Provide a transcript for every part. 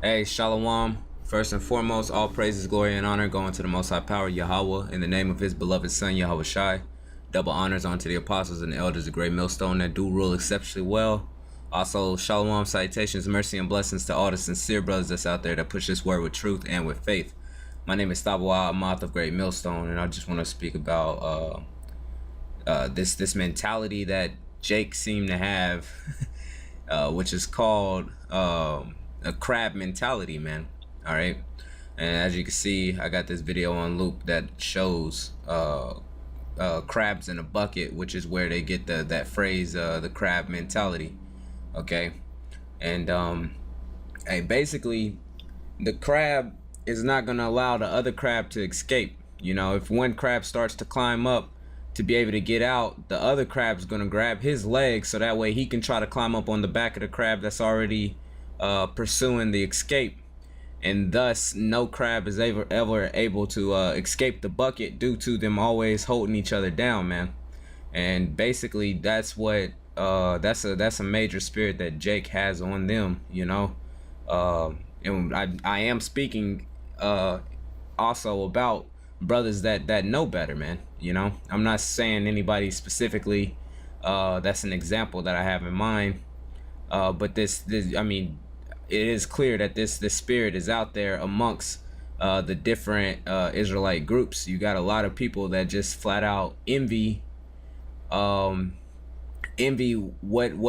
Hey, Shalom. First and foremost, all praises, glory, and honor going to the Most High Power, Yahweh, in the name of His beloved Son, Yahweh Shai. Double honors unto the apostles and the elders of Great Millstone that do rule exceptionally well. Also, Shalom, salutations, mercy, and blessings to all the sincere brothers that's out there that push this word with truth and with faith. My name is Tabawa Amath of Great Millstone, and I just want to speak about this mentality that Jake seemed to have, which is called a crab mentality, man. All right, and as you can see, I got this video on loop that shows crabs in a bucket, which is where they get that phrase, the crab mentality. Okay, and hey, basically, the crab is not gonna allow the other crab to escape. You know, if one crab starts to climb up to be able to get out, the other crab's gonna grab his leg so that way he can try to climb up on the back of the crab that's already pursuing the escape, and thus no crab is ever able to escape the bucket due to them always holding each other down, man. And basically that's what that's a major spirit that Jake has on them, you know. And I am speaking also about brothers that know better, man. You know, I'm not saying anybody specifically. That's an example that I have in mind. But this I mean, it is clear that this spirit is out there amongst the different Israelite groups. You got a lot of people that just flat out envy what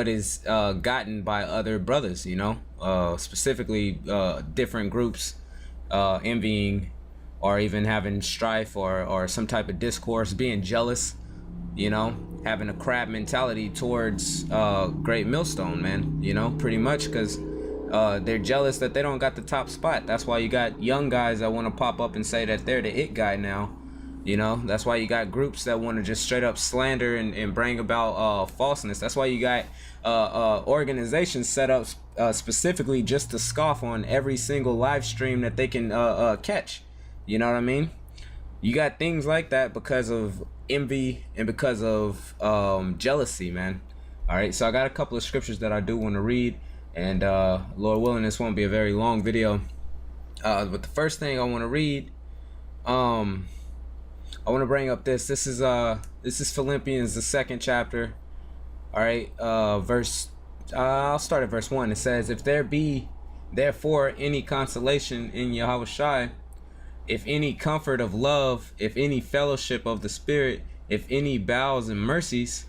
is gotten by other brothers, you know, specifically different groups envying or even having strife or some type of discourse, being jealous, you know, having a crab mentality towards Great Millstone, man, you know, pretty much, because they're jealous that they don't got the top spot. That's why you got young guys that want to pop up and say that they're the it guy now, you know. That's why you got groups that want to just straight up slander and bring about falseness. That's why you got organizations set up specifically just to scoff on every single live stream that they can catch. You know what I mean? You got things like that because of envy and because of jealousy, man. All right, so I got a couple of scriptures that I do want to read, and Lord willing, this won't be a very long video. But the first thing I want to read, I want to bring up this is Philippians, the 2nd chapter. All right, I'll start at verse 1. It says, if there be therefore any consolation in Yahweh Shai, if any comfort of love, if any fellowship of the Spirit, if any bowels and mercies,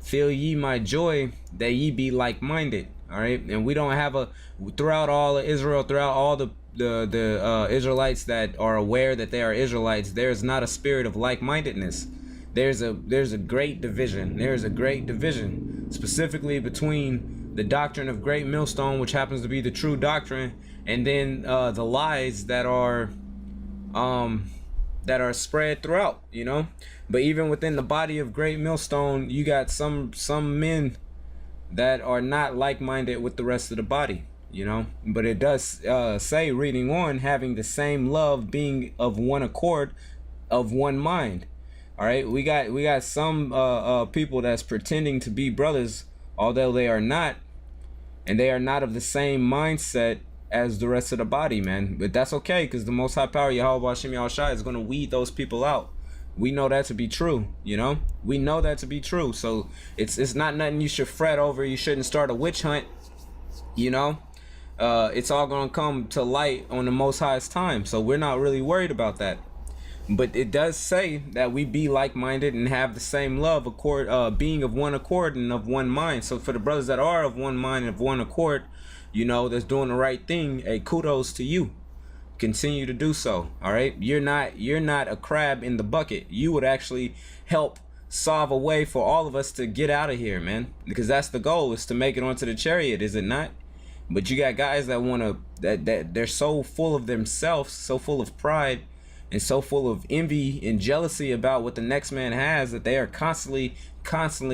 fill ye my joy, that ye be like-minded. All right, and we don't have throughout all of Israel, throughout all the Israelites that are aware that they are Israelites, there is not a spirit of like-mindedness. There's a great division. There's a great division specifically between the doctrine of Great Millstone, which happens to be the true doctrine, and then the lies that are spread throughout, you know. But even within the body of Great Millstone, you got some men that are not like-minded with the rest of the body, you know. But it does say, reading on, having the same love, being of one accord, of one mind. All right, we got some people that's pretending to be brothers, although they are not, and they are not of the same mindset as the rest of the body, man. But that's okay, because the Most High Power, Yahweh Hashem Yahweh Shai, is going to weed those people out. We know that to be true, you know. We know that to be true. So it's not nothing you should fret over. You shouldn't start a witch hunt, you know. It's all going to come to light on the Most High's time. So we're not really worried about that. But it does say that we be like-minded and have the same love, being of one accord and of one mind. So for the brothers that are of one mind and of one accord, you know, that's doing the right thing, hey, kudos to you. Continue to do so. All right, you're not a crab in the bucket. You would actually help solve a way for all of us to get out of here, man, because that's the goal, is to make it onto the chariot, is it not? But you got guys that want to, that they're so full of themselves, so full of pride, and so full of envy and jealousy about what the next man has, that they are constantly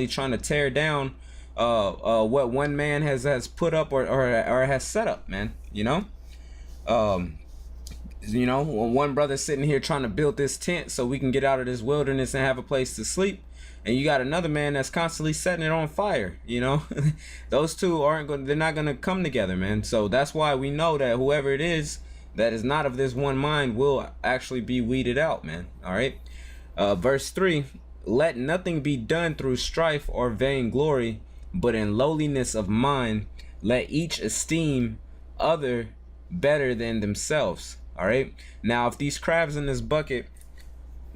trying to tear down what one man has put up or has set up, man. You know, one brother sitting here trying to build this tent so we can get out of this wilderness and have a place to sleep, and you got another man that's constantly setting it on fire, you know. Those two they're not going to come together, man. So that's why we know that whoever it is that is not of this one mind will actually be weeded out, man. All right. Verse 3, let nothing be done through strife or vainglory, but in lowliness of mind let each esteem other better than themselves. All right. Now, if these crabs in this bucket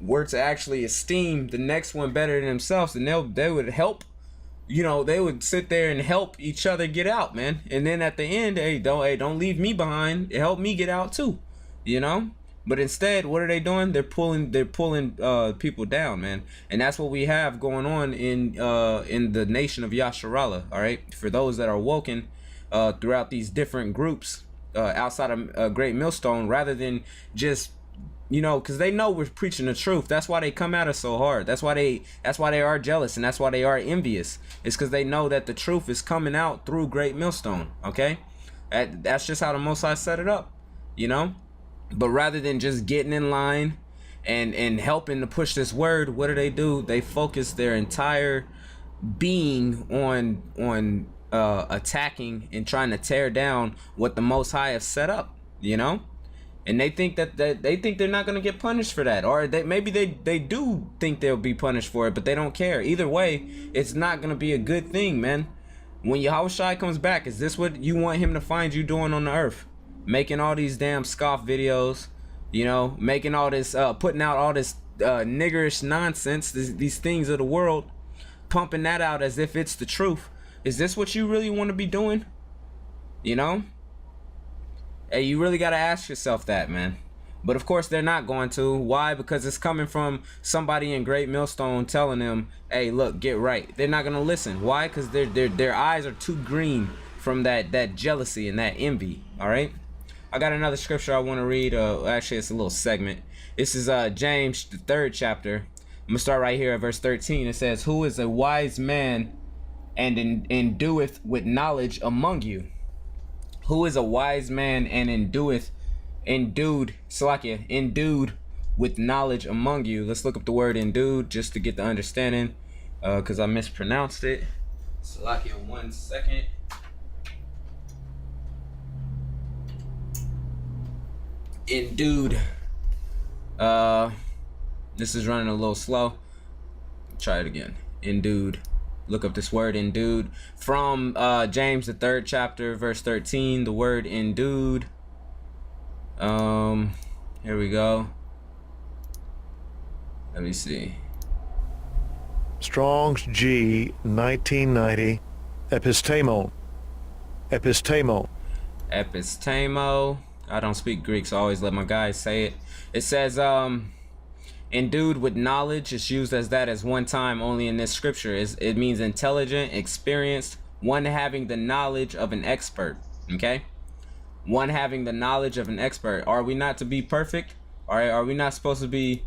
were to actually esteem the next one better than themselves, then they would help. You know, they would sit there and help each other get out, man. And then at the end, hey, don't leave me behind. Help me get out too. You know. But instead, what are they doing? They're pulling people down, man. And that's what we have going on in the nation of Yasharallah. All right. For those that are woken throughout these different groups outside of Great Millstone, rather than just, you know, because they know we're preaching the truth. That's why they come at us so hard. That's why they are jealous, and that's why they are envious. It's because they know that the truth is coming out through Great Millstone. Okay, that's just how the Most High set it up, you know. But rather than just getting in line and helping to push this word, what do? They focus their entire being on attacking and trying to tear down what the Most High have set up, you know. And they think that they think they're not going to get punished for that, or maybe they do think they'll be punished for it, but they don't care. Either way, it's not going to be a good thing, man. When Yahushua comes back, is this what you want him to find you doing on the earth? Making all these damn scoff videos, you know, making all this, putting out all this niggerish nonsense, these things of the world, pumping that out as if it's the truth. Is this what you really want to be doing? You know? Hey, you really got to ask yourself that, man. But of course they're not going to. Why? Because it's coming from somebody in Great Millstone telling them, hey, look, get right. They're not going to listen. Why? Because their eyes are too green from that jealousy and that envy. All right. I got another scripture I want to read. Actually, it's a little segment. This is James, the 3rd chapter. I'm going to start right here at verse 13. It says, who is a wise man and endueth with knowledge among you? Who is a wise man and endued with knowledge among you? Let's look up the word endued just to get the understanding, because I mispronounced it. Salakia, 1 second. Endued. This is running a little slow. Try it again. Endued. Look up this word endued from James, the 3rd chapter, verse 13. The word endued. Here we go. Let me see. Strong's G 1990. Epistemo. I don't speak Greek, so I always let my guys say it. It says endued with knowledge. It's used as that as one time only in this scripture. It means intelligent, experienced, one having the knowledge of an expert. Okay, one having the knowledge of an expert. Are we not to be perfect? Are we not supposed to be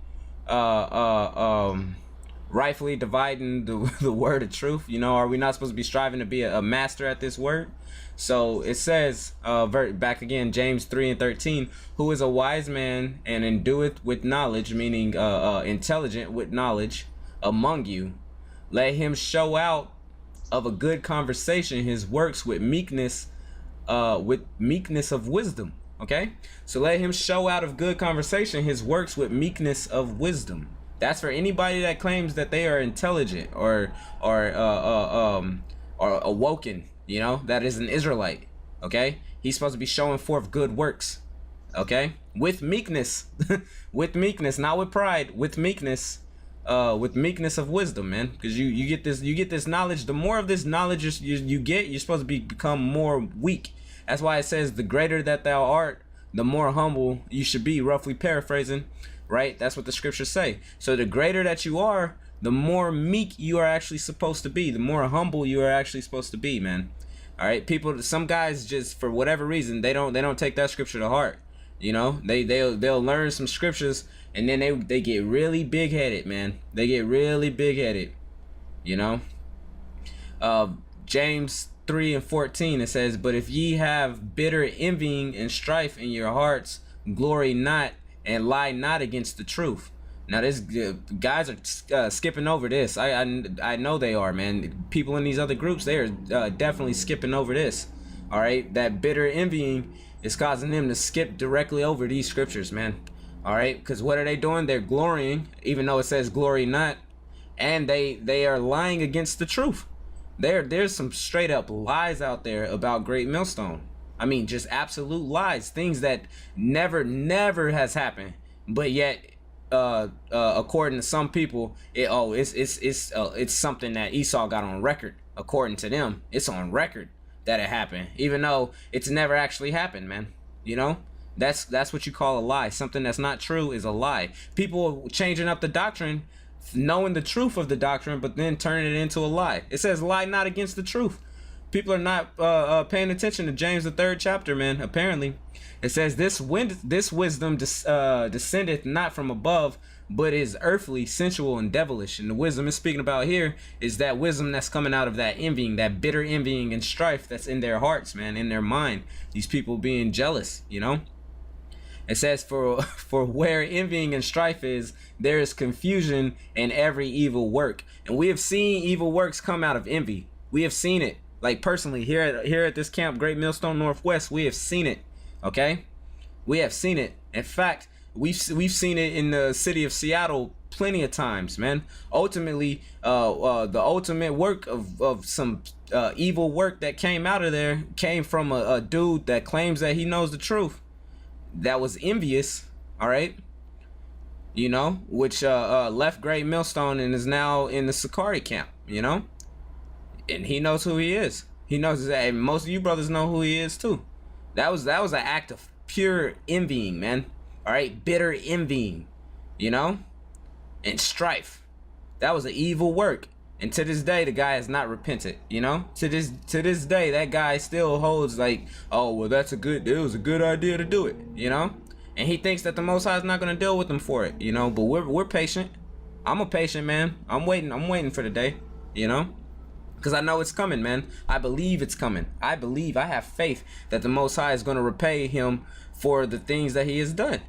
rightfully dividing the word of truth? You know, are we not supposed to be striving to be a master at this word? So it says, back again, James 3:13, who is a wise man and endueth with knowledge, meaning intelligent with knowledge among you. Let him show out of a good conversation his works with meekness of wisdom. Okay, so let him show out of good conversation his works with meekness of wisdom. That's for anybody that claims that they are intelligent or awoken. You know, that is an Israelite. Okay, he's supposed to be showing forth good works. Okay, with meekness, with meekness, not with pride, with meekness of wisdom, man. Because you get this knowledge. The more of this knowledge you get, you're supposed to become more weak. That's why it says, the greater that thou art, the more humble you should be. Roughly paraphrasing, right? That's what the scriptures say. So the greater that you are, the more meek you are actually supposed to be, the more humble you are actually supposed to be, man. All right, people. Some guys just, for whatever reason, they don't take that scripture to heart. You know, they'll learn some scriptures and then they get really big headed, man. They get really big headed. You know, James 3:14, it says, but if ye have bitter envying and strife in your hearts, glory not and lie not against the truth. Now this guys are skipping over this. I know they are, man. People in these other groups, they are definitely skipping over this. All right, that bitter envying is causing them to skip directly over these scriptures, man. All right, because what are they doing? They're glorying, even though it says glory not, and they are lying against the truth. There's some straight up lies out there about Great Millstone. I mean, just absolute lies, things that never has happened, but yet according to some people, it's something that Esau got on record. According to them, it's on record that it happened, even though it's never actually happened, man. You know, that's what you call a lie. Something that's not true is a lie. People changing up the doctrine, knowing the truth of the doctrine, but then turning it into a lie. It says lie not against the truth. People are not paying attention to James the 3rd chapter, man. Apparently, it says this wisdom descendeth not from above, but is earthly, sensual, and devilish. And the wisdom it's speaking about here is that wisdom that's coming out of that envying, that bitter envying and strife that's in their hearts, man, in their mind. These people being jealous, you know. It says for where envying and strife is, there is confusion and every evil work. And we have seen evil works come out of envy. We have seen it. Like personally, here at this camp, Great Millstone Northwest, we have seen it. Okay, we have seen it. In fact, we've seen it in the city of Seattle plenty of times, man. Ultimately, the ultimate work of some evil work that came out of there came from a dude that claims that he knows the truth, that was envious. All right, you know, which left Great Millstone and is now in the Sakari camp. You know. And he knows who he is. He knows that, and most of you brothers know who he is too. That was an act of pure envying, man. All right, bitter envying, you know, and strife. That was an evil work, and to this day, the guy has not repented. You know, to this day, that guy still holds like, oh well, it was a good idea to do it. You know, and he thinks that the Most High is not gonna deal with him for it. You know, but we're patient. I'm a patient man. I'm waiting for the day. You know. Because I know it's coming, man. I believe it's coming. I have faith that the Most High is going to repay him for the things that he has done.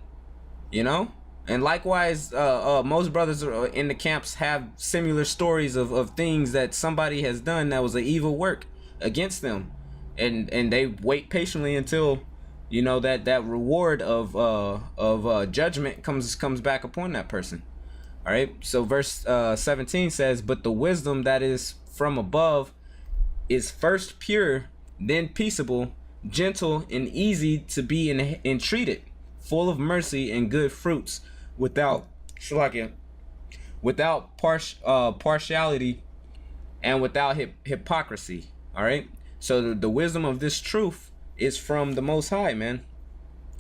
You know? And likewise, most brothers in the camps have similar stories of things that somebody has done that was an evil work against them. And they wait patiently until, you know, that reward of judgment comes back upon that person. All right? So verse 17 says, but the wisdom that is from above is first pure, then peaceable, gentle, and easy to be entreated, full of mercy and good fruits, without partiality and without hypocrisy. All right. So the wisdom of this truth is from the Most High, man,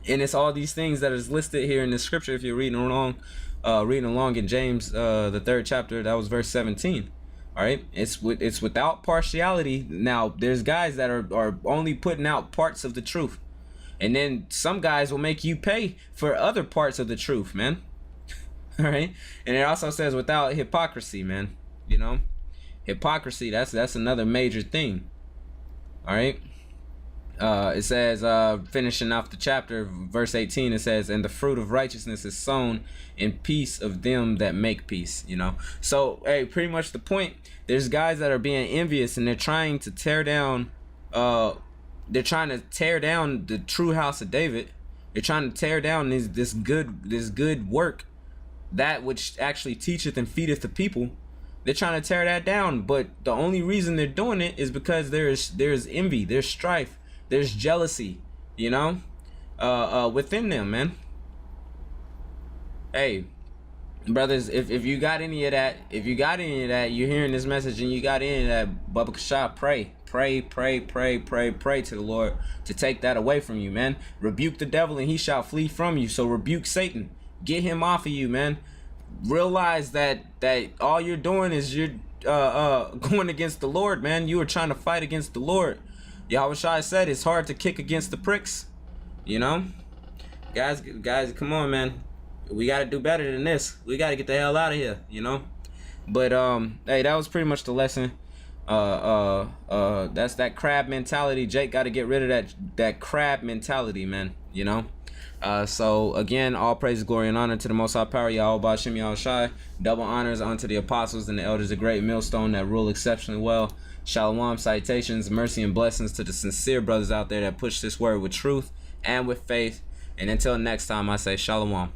and it's all these things that is listed here in the scripture. If you're reading along in James the 3rd chapter, that was verse 17. All right, it's without partiality. Now there's guys that are only putting out parts of the truth, and then some guys will make you pay for other parts of the truth, man. All right, and it also says without hypocrisy, man. You know, hypocrisy, that's another major thing. All right. It says, finishing off the chapter, verse 18, it says, and the fruit of righteousness is sown in peace of them that make peace, you know. So, hey, pretty much the point, there's guys that are being envious and they're trying to tear down the true house of David. They're trying to tear down this good work, that which actually teacheth and feedeth the people. They're trying to tear that down, but the only reason they're doing it is because there's envy, there's strife, there's jealousy, you know, within them, man. Hey, brothers, if you got any of that, you're hearing this message and you got any of that, Baba Kasha, pray to the Lord to take that away from you, man. Rebuke the devil and he shall flee from you. So rebuke Satan, get him off of you, man. Realize that all you're doing is you're going against the Lord, man. You are trying to fight against the Lord. Yahushua said it's hard to kick against the pricks, you know. Guys, come on, man. We got to do better than this. We got to get the hell out of here, you know. But hey, that was pretty much the lesson. That's that crab mentality. Jake got to get rid of that crab mentality, man, you know. So again, all praise, glory, and honor to the Most High Power, Yahweh Bashim Yahweh Shai. Double honors unto the apostles and the elders of Great Millstone that rule exceptionally well. Shalom, citations, mercy, and blessings to the sincere brothers out there that push this word with truth and with faith. And until next time, I say shalom.